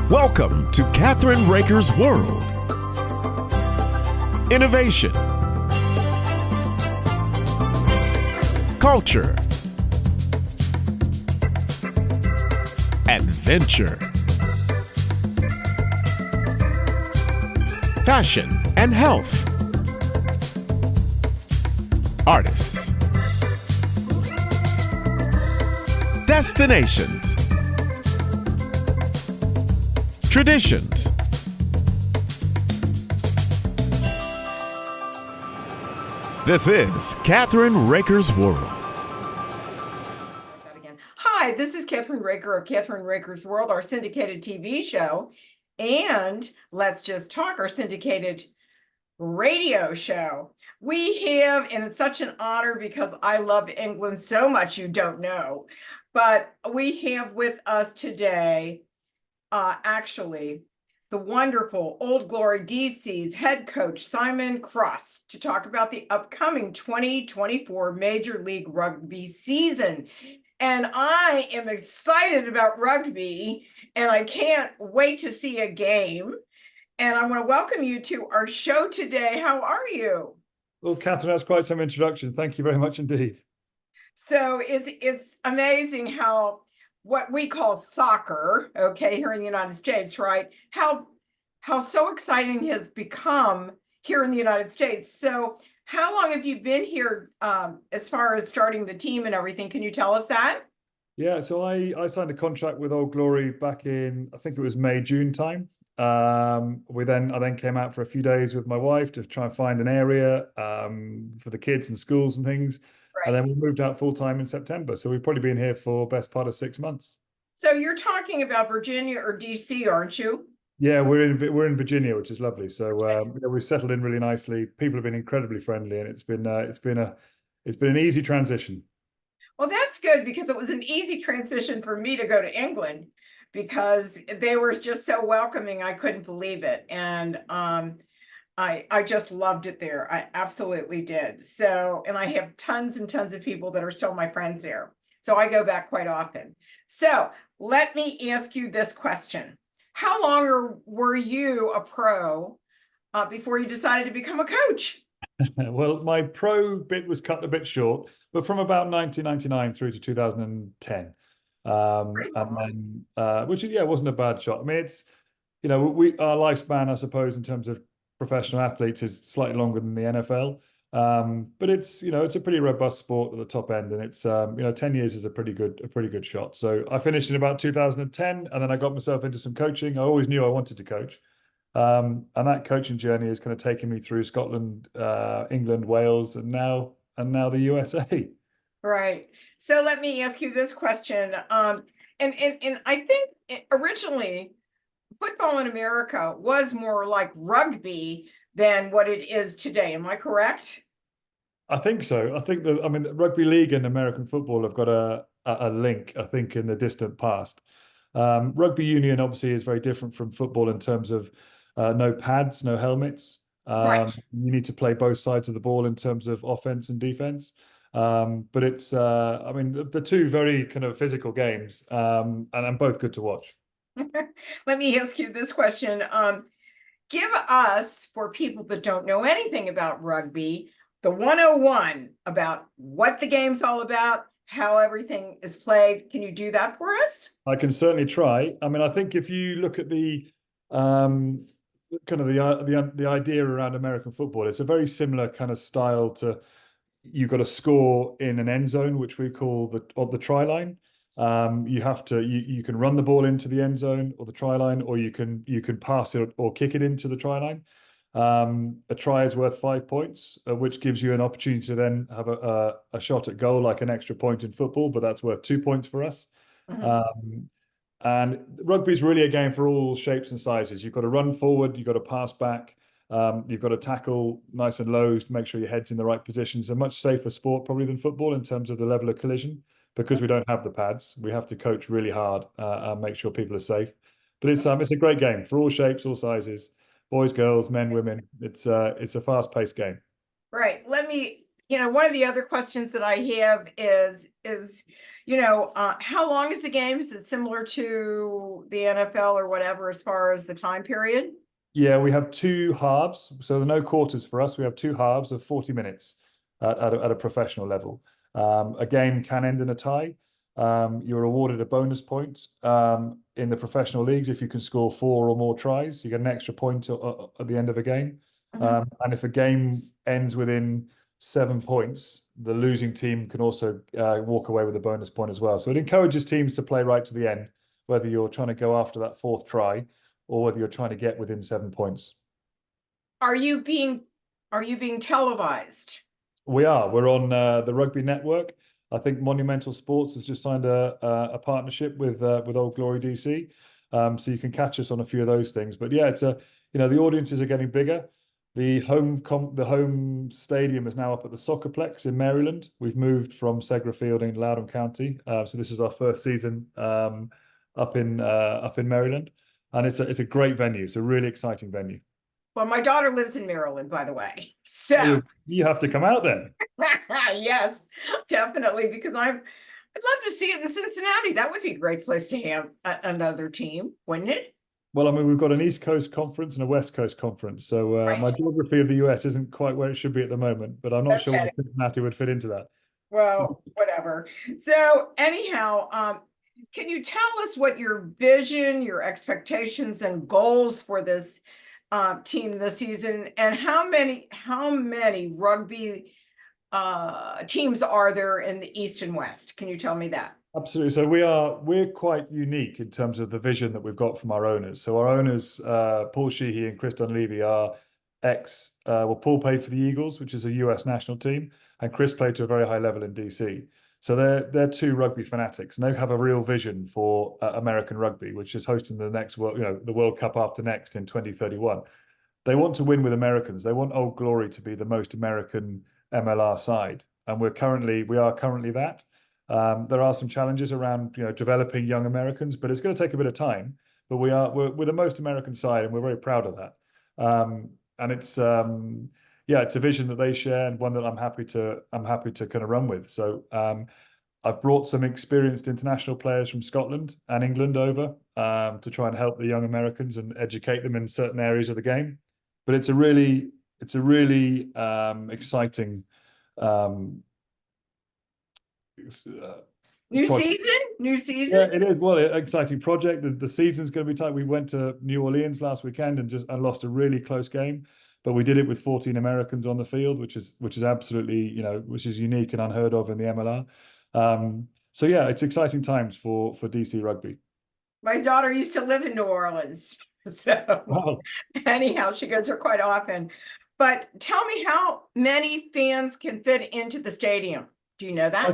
Welcome to Kathryn Raaker's World. Innovation, culture, adventure, fashion and health, artists, destinations, traditions. This is Kathryn Raaker's World. Hi, this is Kathryn Raaker of Kathryn Raaker's World, our syndicated TV show, and Let's Just Talk, our syndicated radio show. We have, and it's such an honor because I love England so much you don't know, but we have with us today actually the wonderful Old Glory DC's head coach, Simon Cross, to talk about the upcoming 2024 Major League Rugby season. And I am excited about rugby, and I can't wait to see a game. And I want to welcome you to our show today. How are you? Well, Kathryn, that's quite some introduction. Thank you very much indeed. So it's amazing how what we call soccer, okay, here in the United States, right? How so exciting it has become here in the United States. So how long have you been here as far as starting the team and everything? Can you tell us that? Yeah, so I signed a contract with Old Glory back in, I think it was May, June time. I then came out for a few days with my wife to try and find an area for the kids and schools and things. Right. And then we moved out full time in September. So we've probably been here for best part of 6 months. So you're talking about Virginia or DC, aren't you? Yeah, we're in Virginia, which is lovely. So we've settled in really nicely. People have been incredibly friendly, and it's been an easy transition. Well, that's good because it was an easy transition for me to go to England because they were just so welcoming. I couldn't believe it, and I just loved it there. I absolutely did. So, and I have tons and tons of people that are still my friends there. So I go back quite often. So let me ask you this question. How long were you a pro before you decided to become a coach? Well, my pro bit was cut a bit short, but from about 1999 through to 2010. And then, which, yeah, wasn't a bad shot. I mean, it's, our lifespan, I suppose, in terms of professional athletes is slightly longer than the NFL. But it's a pretty robust sport at the top end, and it's 10 years is a pretty good shot. So I finished in about 2010, and then I got myself into some coaching. I always knew I wanted to coach, and that coaching journey has kind of taken me through Scotland, England, Wales, and now the USA. Right. So let me ask you this question. And I think originally football in America was more like rugby than what it is today. Am I correct? I think so. I think that, rugby league and American football have got a link, I think, in the distant past. Rugby union obviously is very different from football in terms of no pads, no helmets. Right. You need to play both sides of the ball in terms of offense and defense. But it's, the two very kind of physical games, and both good to watch. Let me ask you this question. Give us, for people that don't know anything about rugby, the 101 about what the game's all about, how everything is played. Can you do that for us? I can certainly try. I think if you look at the kind of the idea around American football, it's a very similar kind of style to, you've got to score in an end zone, which we call the try line. You can run the ball into the end zone or the try line, or you can pass it or kick it into the try line. A try is worth 5 points, which gives you an opportunity to then have a shot at goal, like an extra point in football, but that's worth 2 points for us. Mm-hmm. And rugby is really a game for all shapes and sizes. You've got to run forward, you've got to pass back, you've got to tackle nice and low to make sure your head's in the right position. It's a much safer sport probably than football in terms of the level of collision, because we don't have the pads. We have to coach really hard and make sure people are safe. But it's a great game for all shapes, all sizes, boys, girls, men, women. It's a fast-paced game. Right. Let me, one of the other questions that I have is is, how long is the game? Is it similar to the NFL or whatever as far as the time period? Yeah, we have two halves. So there are no quarters for us. We have two halves of 40 minutes at a professional level. A game can end in a tie. You're awarded a bonus point in the professional leagues if you can score 4 or more tries. You get an extra point at the end of a game. And if a game ends within 7 points, the losing team can also walk away with a bonus point as well. So it encourages teams to play right to the end, whether you're trying to go after that 4th try or whether you're trying to get within 7 points. Are you being televised? We are. We're on the Rugby Network. I think Monumental Sports has just signed a partnership with Old Glory DC, so you can catch us on a few of those things. But yeah, it's the audiences are getting bigger. The home stadium is now up at the Soccerplex in Maryland. We've moved from Segra Field in Loudoun County, so this is our first season up in Maryland. And it's a great venue. It's a really exciting venue. Well, my daughter lives in Maryland, by the way. So you have to come out then. yes, definitely, because I'd love to see it in Cincinnati. That would be a great place to have another team, wouldn't it? Well, I mean, we've got an East Coast conference and a West Coast conference. So Right. My geography of the US isn't quite where it should be at the moment, but I'm not sure whether Cincinnati would fit into that. Well, whatever. So anyhow, can you tell us what your vision, your expectations and goals for this team this season, and how many rugby teams are there in the East and West? Can you tell me that? Absolutely. So we're quite unique in terms of the vision that we've got from our owners. So our owners, Paul Sheehy and Chris Dunleavy, are Paul played for the Eagles, which is a US national team, and Chris played to a very high level in DC. So they're two rugby fanatics, and they have a real vision for American rugby, which is hosting the next the World Cup after next in 2031. They want to win with Americans. They want Old Glory to be the most American MLR side, and we are currently that. There are some challenges around developing young Americans, but it's going to take a bit of time. But we're the most American side, and we're very proud of that. And it's it's a vision that they share and one that I'm happy to kind of run with. So I've brought some experienced international players from Scotland and England over to try and help the young Americans and educate them in certain areas of the game. But it's a really exciting New season. Yeah, it is. Well, exciting project. The season's going to be tight. We went to New Orleans last weekend and lost a really close game, but we did it with 14 Americans on the field, which is absolutely which is unique and unheard of in the MLR. So yeah, it's exciting times for DC rugby. My daughter used to live in New Orleans, so Wow. Anyhow, she goes there quite often. But tell me, how many fans can fit into the stadium? Do you know that? I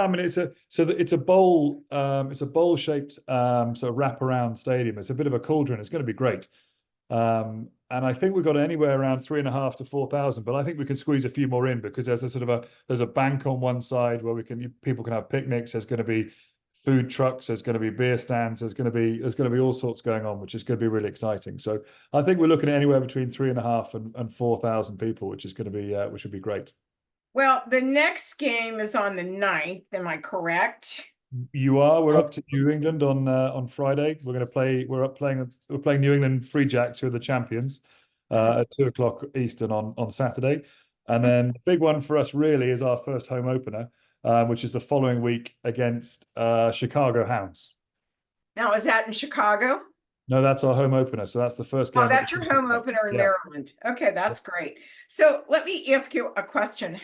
mean, it's a bowl shaped sort of wraparound stadium. It's a bit of a cauldron. It's going to be great. And I think we've got anywhere around 3,500 to 4,000, but I think we can squeeze a few more in because there's a bank on one side where people can have picnics. There's going to be food trucks. There's going to be beer stands. There's going to be all sorts going on, which is going to be really exciting. So I think we're looking at anywhere between 3,500 and 4,000 people, which would be great. Well, the next game is on the 9th. Am I correct? You are. We're up to New England on Friday. We're playing New England Free Jacks, who are the champions, at 2:00 Eastern on Saturday. And then the big one for us really is our first home opener, which is the following week against Chicago Hounds. Now, is that in Chicago? No, that's our home opener. So that's the first game. Oh, that's your home opener in Maryland. Okay, that's great. So let me ask you a question. Is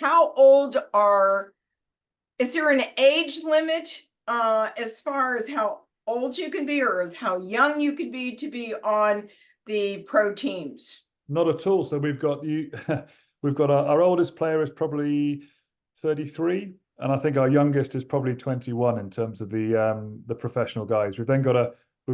there an age limit as far as how old you can be, or as how young you can be to be on the pro teams? Not at all. So we've got our oldest player is probably 33, and I think our youngest is probably 21 in terms of the professional guys. We've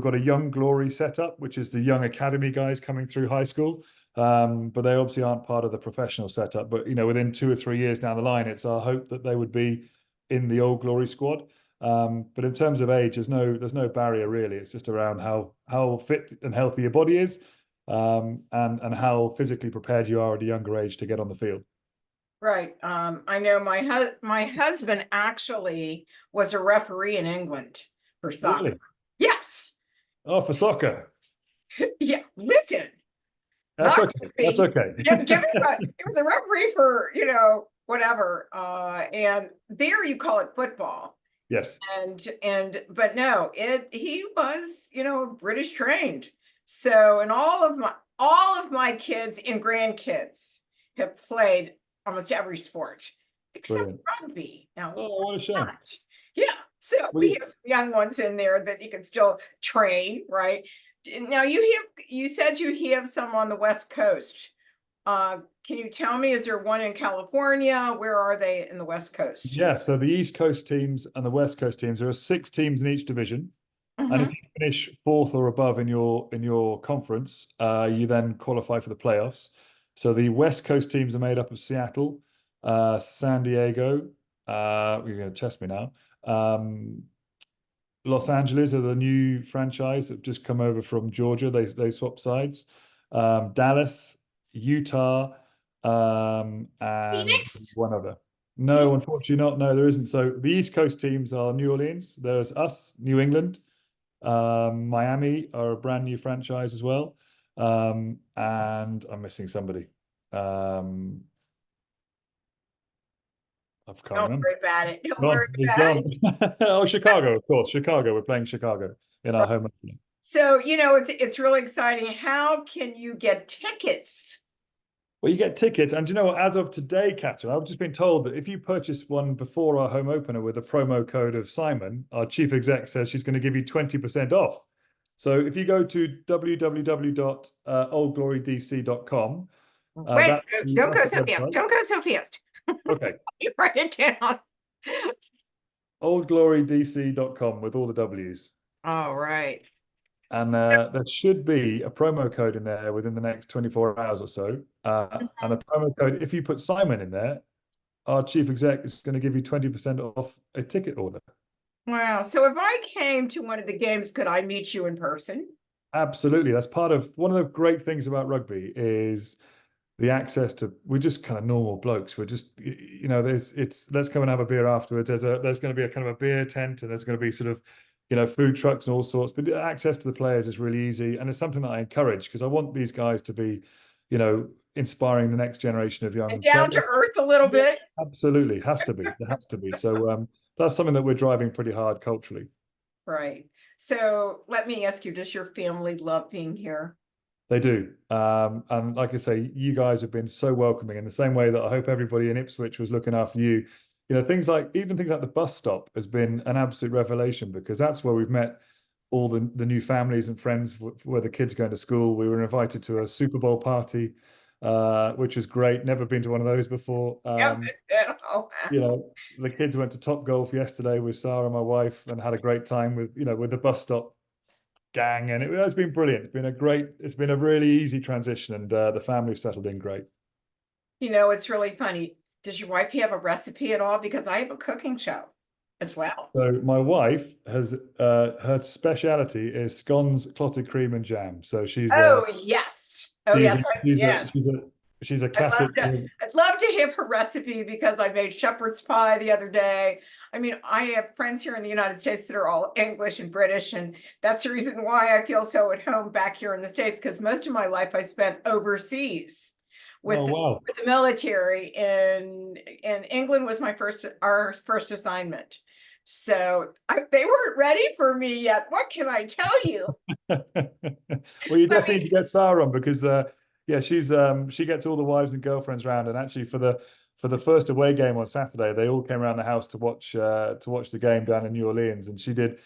got a young glory setup, which is the young academy guys coming through high school. But they obviously aren't part of the professional setup. But within 2 or 3 years down the line, it's our hope that they would be in the Old Glory squad. But in terms of age, there's no barrier really. It's just around how fit and healthy your body is, and how physically prepared you are at a younger age to get on the field. Right. I know my husband actually was a referee in England for soccer. Really? Yes. Oh, for soccer. Yeah. Listen, That's not okay. That's rugby. okay. Give him he was a referee for, whatever. And there you call it football. Yes. But no, he was, British trained. So, and all of my kids and grandkids have played almost every sport except Brilliant. rugby. Now, Oh, what a shame. not. Yeah. So Well, we have some young ones in there that you can still train, right? Now you said you have some on the West Coast. Can you tell me, is there one in California? Where are they in the West Coast? yeah, so the East Coast teams and the West Coast teams, there are 6 teams in each division. And if Mhm. you finish fourth or above in your conference, you then qualify for the playoffs. So the West Coast teams are made up of Seattle, San Diego. You're going to test me now. Los Angeles are the new franchise that have just come over from Georgia. They swap sides. Dallas, Utah, and Phoenix? one other. No, unfortunately not. No, there isn't. So the East Coast teams are New Orleans. There's us, New England. Miami are a brand new franchise as well. And I'm missing somebody. I can't Don't remember. worry about it. Don't worry Gone. He's about it. gone. Oh, Chicago, of course. Chicago. We're playing Chicago in our home opener. So, it's really exciting. How can you get tickets? Well, you get tickets, and you know what? As of today, Kathryn, I've just been told that if you purchase one before our home opener with a promo code of Simon, our chief exec says she's going to give you 20% off. So if you go to www.oldglorydc.com, Wait, don't go that's the so fast. website. Don't go so fast. Okay, You write it down. oldglorydc.com with all the W's. All right. And there should be a promo code in there within the next 24 hours or so. And the promo code, if you put Simon in there, our chief exec is going to give you 20% off a ticket order. Wow. So if I came to one of the games, could I meet you in person? Absolutely. That's part of one of the great things about rugby is the access to, we're just kind of normal blokes. We're just, let's come and have a beer afterwards. There's going to be a kind of a beer tent, and there's going to be sort of, food trucks and all sorts, but access to the players is really easy. And it's something that I encourage because I want these guys to be, inspiring the next generation of And young down to players. earth a little Yeah, bit? absolutely. Has to be. There has to be. So that's something that we're driving pretty hard culturally. Right. So let me ask you, does your family love being here? They do. And like I say, you guys have been so welcoming in the same way that I hope everybody in Ipswich was looking after you. Things like the bus stop has been an absolute revelation because that's where we've met all the new families and friends where the kids going to school. We were invited to a Super Bowl party, which was great. Never been to one of those before. Yep. Oh, The kids went to Top Golf yesterday with Sarah, my wife, and had a great time with the bus stop gang, and it has been brilliant. It's been a really easy transition, and the family's settled in great. it's really funny. Does your wife have a recipe at all? Because I have a cooking show as well. So my wife has her speciality is scones, clotted cream, and jam. So Oh, yes. Oh, yes. Yes. she's a classic. I'd love to have her recipe because I made shepherd's pie the other day. I mean, I have friends here in the United States that are all English and British, and that's the reason why I feel so at home back here in the States, because most of my life I spent overseas with, Oh wow! with the military, and England was our first assignment. So they weren't ready for me yet. What can I tell you? Well, you definitely need to get Sarah on because she gets all the wives and girlfriends around, and actually for the first away game on Saturday, they all came around the house to watch the game down in New Orleans, and she did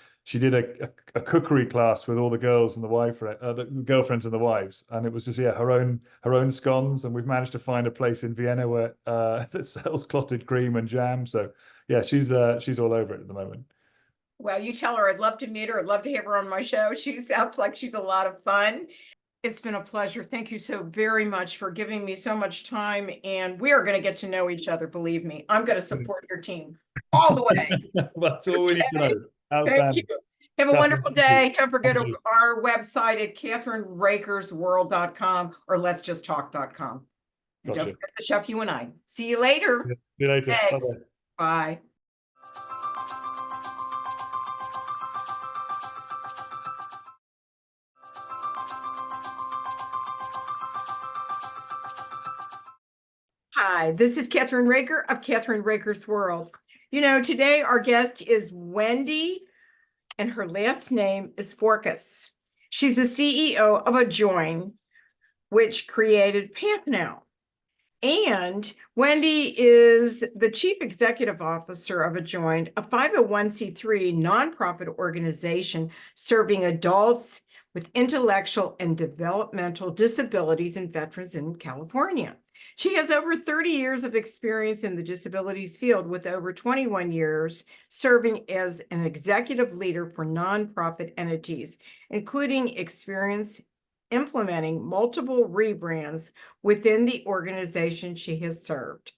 a cookery class with all the girls and the girlfriends and the wives, and it was just her own scones, and we've managed to find a place in Vienna where that sells clotted cream and jam. So yeah, she's all over it at the moment. Well, you tell her I'd love to meet her. I'd love to have her on my show. She sounds like she's a lot of fun. It's been a pleasure. Thank you so very much for giving me so much time. And we are going to get to know each other. Believe me, I'm going to support your team all the way. That's all we need to know. Thank you. Have a wonderful day. Don't forget Thank you. our website at KathrynRakersWorld.com or letsjusttalk.com. And don't Gotcha. forget the chef, you and I. See you later. Yeah. See you later. Thanks. Bye-bye. Bye. Hi, this is Kathryn Raaker of Kathryn Raaker's World. You know, today our guest is Wendy, and her last name is Forkas. She's the CEO of Adjoin, which created PathNow. And Wendy is the Chief Executive Officer of Adjoin, a 501c3 nonprofit organization serving adults with intellectual and developmental disabilities and veterans in California. She has over 30 years of experience in the disabilities field, with over 21 years serving as an executive leader for nonprofit entities, including experience implementing multiple rebrands within the organization she has served.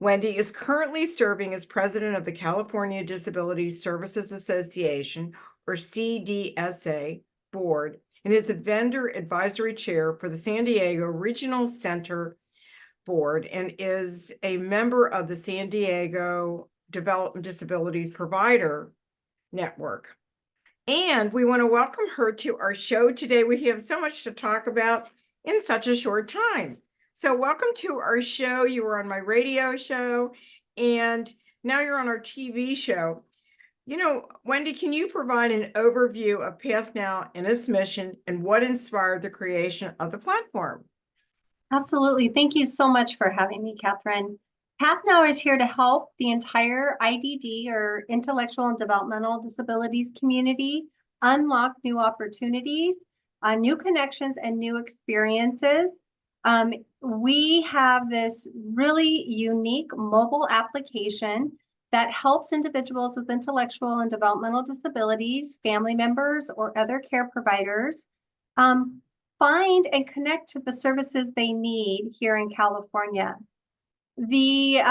Wendy is currently serving as president of the California Disability Services Association, or CDSA, board, and is a vendor advisory chair for the San Diego Regional Center board, and is a member of the San Diego Development Disabilities Provider Network. And we want to welcome her to our show today. We have so much to talk about in such a short time. So welcome to our show. You were on my radio show, and now you're on our TV show. You know, Wendy, can you provide an overview of PathNow and its mission, and what inspired the creation of the platform? Absolutely. Thank you so much for having me, Kathryn. PathNow is here to help the entire IDD, or intellectual and developmental disabilities community, unlock new opportunities, new connections, and new experiences. We have this really unique mobile application that helps individuals with intellectual and developmental disabilities, family members, or other care providers find and connect to the services they need here in California. The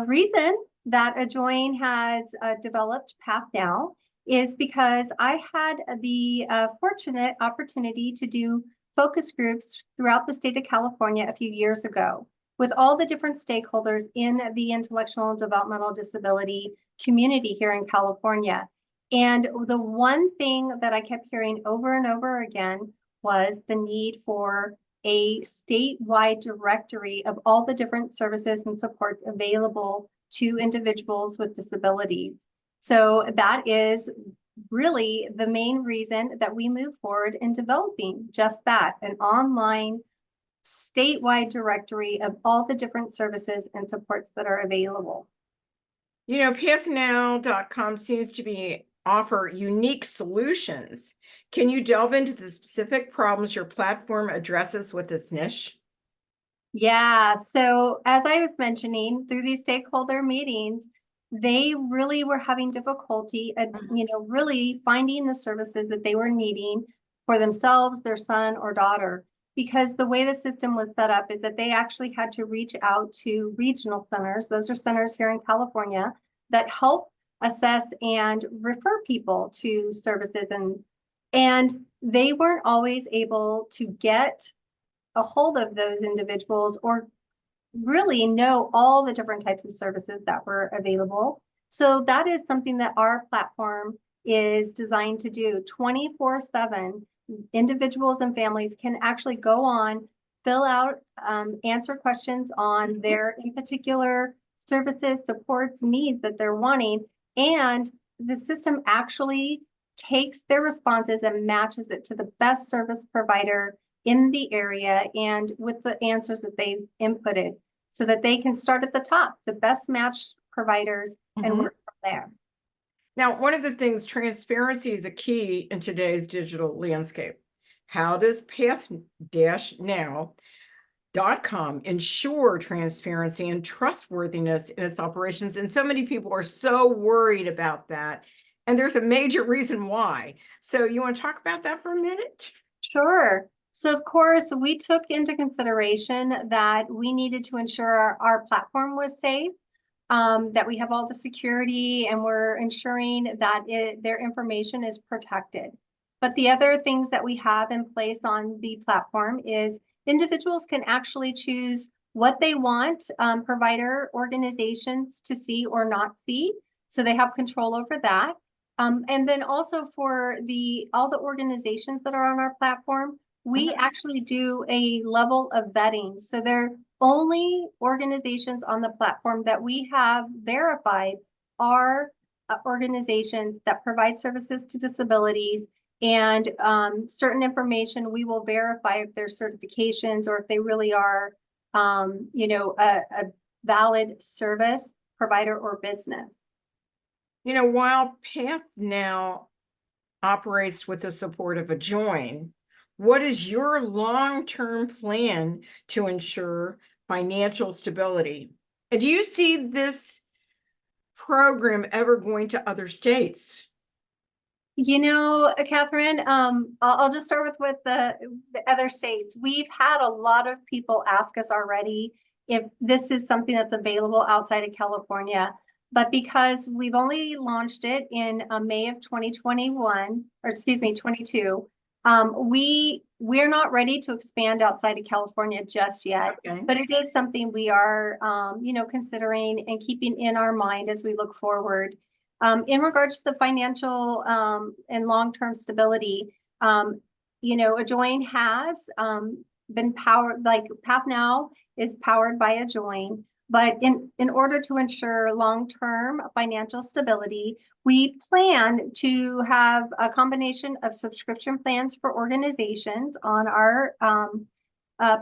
reason that Adjoin has developed PathNow is because I had the fortunate opportunity to do focus groups throughout the state of California a few years ago with all the different stakeholders in the intellectual and developmental disability community here in California. And the one thing that I kept hearing over and over again was the need for a statewide directory of all the different services and supports available to individuals with disabilities. So that is really the main reason that we move forward in developing just that, an online statewide directory of all the different services and supports that are available. You know, pathnow.com seems to offer unique solutions. Can you delve into the specific problems your platform addresses with its niche? Yeah, so as I was mentioning, through these stakeholder meetings, they really were having difficulty at, really finding the services that they were needing for themselves, their son or daughter, because the way the system was set up is that they actually had to reach out to regional centers. Those are centers here in California that help assess and refer people to services, and they weren't always able to get a hold of those individuals or really know all the different types of services that were available. So that is something that our platform is designed to do. 24/7 individuals and families can actually go on, fill out, answer questions on their in particular services, supports, needs that they're wanting, and the system actually takes their responses and matches it to the best service provider in the area and with the answers that they've inputted, so that they can start at the top, the best matched providers, and work from there. Now, one of the things, transparency is a key in today's digital landscape. How does PathNow.com ensure transparency and trustworthiness in its operations? And so many people are so worried about that. And there's a major reason why. So you want to talk about that for a minute? Sure. So of course, we took into consideration that we needed to ensure our platform was safe, that we have all the security, and we're ensuring that their information is protected. But the other things that we have in place on the platform is individuals can actually choose what they want provider organizations to see or not see. So they have control over that. And then also for all the organizations that are on our platform, we actually do a level of vetting. So they're only organizations on the platform that we have verified are organizations that provide services to disabilities, and certain information we will verify if their certifications or if they really are, a valid service provider or business. While Path now operates with the support of Adjoin, what is your long-term plan to ensure financial stability? And do you see this program ever going to other states? Kathryn, I'll just start with the other states. We've had a lot of people ask us already if this is something that's available outside of California. But because we've only launched it in May of 2021, or excuse me, 22, we're not ready to expand outside of California just yet. Okay. But it is something we are, considering and keeping in our mind as we look forward. In regards to the financial and long-term stability, Adjoin has been powered, like Path Now is powered by Adjoin. But in order to ensure long-term financial stability, we plan to have a combination of subscription plans for organizations on our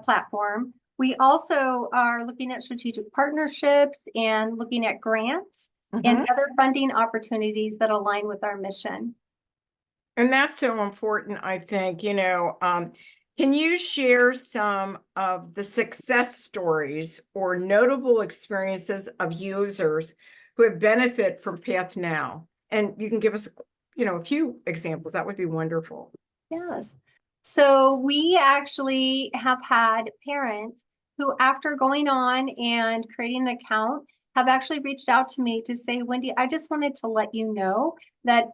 platform. We also are looking at strategic partnerships and looking at grants and other funding opportunities that align with our mission. And that's so important, I think. Can you share some of the success stories or notable experiences of users who have benefited from Path Now? And you can give us, a few examples. That would be wonderful. Yes. So we actually have had parents who, after going on and creating an account, have actually reached out to me to say, Wendy, I just wanted to let you know that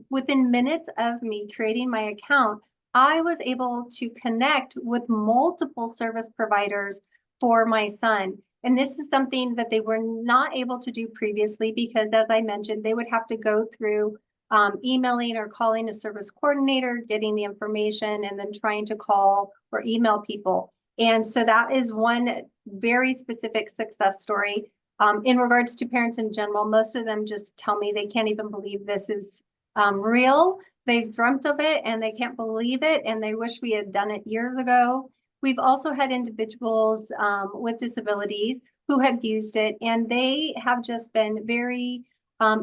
within minutes of me creating my account, I was able to connect with multiple service providers for my son. And this is something that they were not able to do previously because, as I mentioned, they would have to go through emailing or calling a service coordinator, getting the information, and then trying to call or email people. And so that is one very specific success story. In regards to parents in general, most of them just tell me they can't even believe this is real. They've dreamt of it and they can't believe it, and they wish we had done it years ago. We've also had individuals with disabilities who have used it, and they have just been very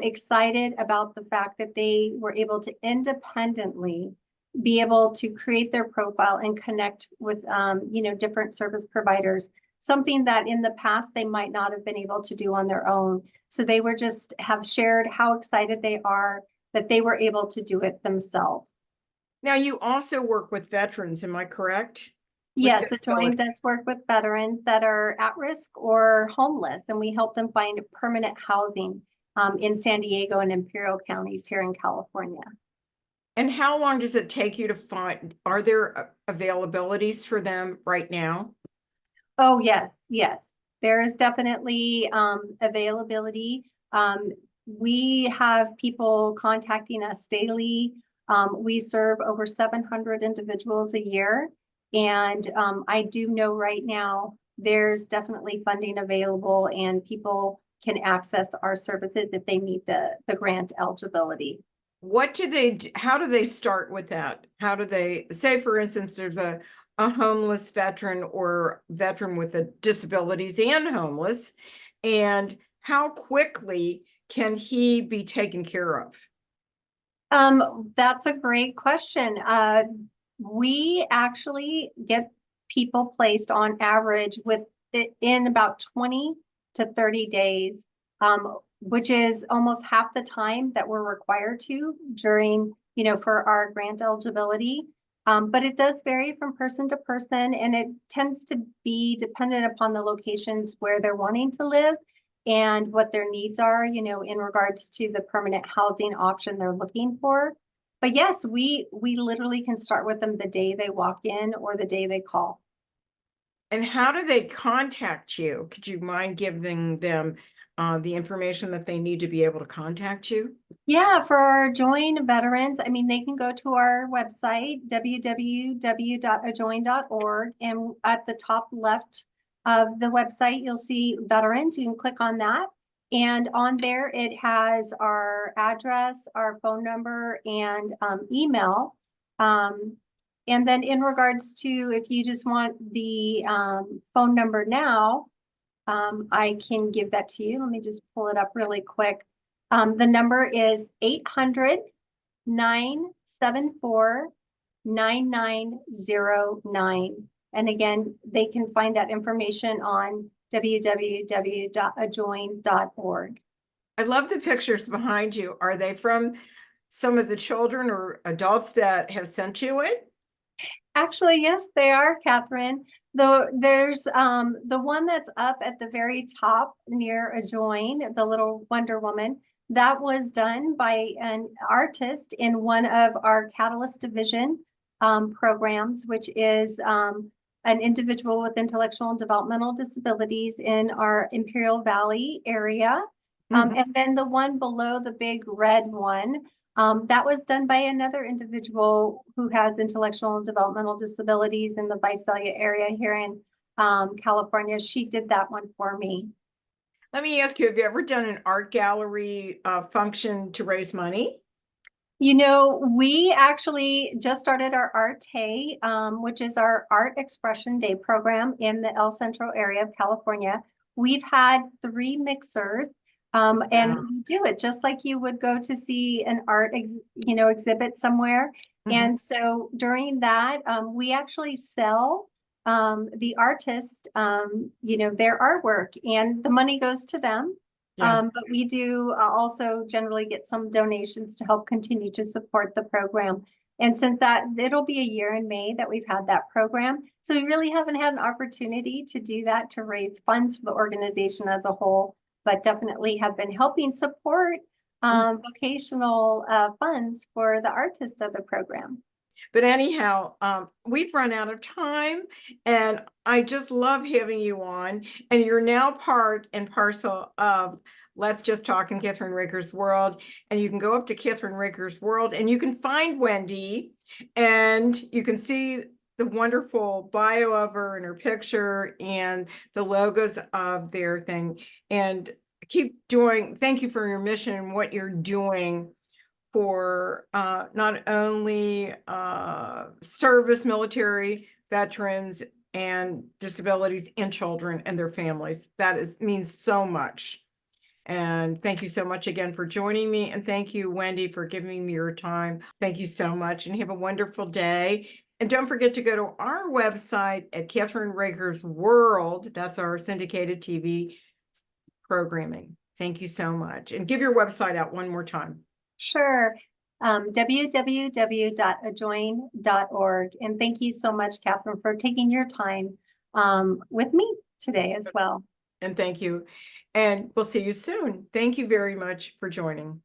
excited about the fact that they were able to independently be able to create their profile and connect with different service providers, something that in the past they might not have been able to do on their own. So they were just have shared how excited they are that they were able to do it themselves. Now, you also work with veterans, am I correct? Yes, Adjoin does work with veterans that are at risk or homeless, and we help them find permanent housing in San Diego and Imperial counties here in California. And how long does it take you to find, are there availabilities for them right now? Oh, yes. There is definitely availability. We have people contacting us daily. We serve over 700 individuals a year. And I do know right now there's definitely funding available and people can access our services if they meet the grant eligibility. What do they do? How do they start with that? How do they say, for instance, there's a homeless veteran or veteran with a disabilities and homeless, and how quickly can he be taken care of? That's a great question. We actually get people placed on average in about 20 to 30 days, which is almost half the time that we're required to during, for our grant eligibility. But it does vary from person to person, and it tends to be dependent upon the locations where they're wanting to live and what their needs are, in regards to the permanent housing option they're looking for. But yes, we literally can start with them the day they walk in or the day they call. And how do they contact you? Could you mind giving them the information that they need to be able to contact you? Yeah, for our Adjoin veterans, I mean, they can go to our website, www.adjoin.org, and at the top left of the website, you'll see veterans. You can click on that. And on there, it has our address, our phone number, and email. And then in regards to if you just want the phone number now, I can give that to you. Let me just pull it up really quick. The number is 800-974-9909. And again, they can find that information on www.adjoin.org. I love the pictures behind you. Are they from some of the children or adults that have sent you it? Actually, yes, they are, Kathryn. There's the one that's up at the very top near Adjoin, the little Wonder Woman. That was done by an artist in one of our Catalyst Division programs, which is an individual with intellectual and developmental disabilities in our Imperial Valley area. And then the one below the big red one, that was done by another individual who has intellectual and developmental disabilities in the Visalia area here in California. She did that one for me. Let me ask you, have you ever done an art gallery function to raise money? You know, we actually just started our Art Day, which is our Art Expression Day program in the El Centro area of California. We've had 3 mixers. And we do it just like you would go to see an art, exhibit somewhere. And so during that, we actually sell the artist, their artwork, and the money goes to them. But we do also generally get some donations to help continue to support the program. And since it'll be a year in May that we've had that program. So we really haven't had an opportunity to do that to raise funds for the organization as a whole, but definitely have been helping support vocational funds for the artist of the program. But anyhow, we've run out of time, and I just love having you on. And you're now part and parcel of Let's Just Talk in Kathryn Raaker's World. And you can go up to Kathryn Raaker's World, and you can find Wendy, and you can see the wonderful bio of her and her picture and the logos of their thing. And thank you for your mission and what you're doing for not only service, military, veterans, and disabilities, and children and their families. That means so much. And thank you so much again for joining me. And thank you, Wendy, for giving me your time. Thank you so much, and have a wonderful day. And don't forget to go to our website at Kathryn Raaker's World. That's our syndicated TV programming. Thank you so much. And give your website out one more time. Sure. www.adjoin.org. And thank you so much, Kathryn, for taking your time with me today as well. And thank you. And we'll see you soon. Thank you very much for joining.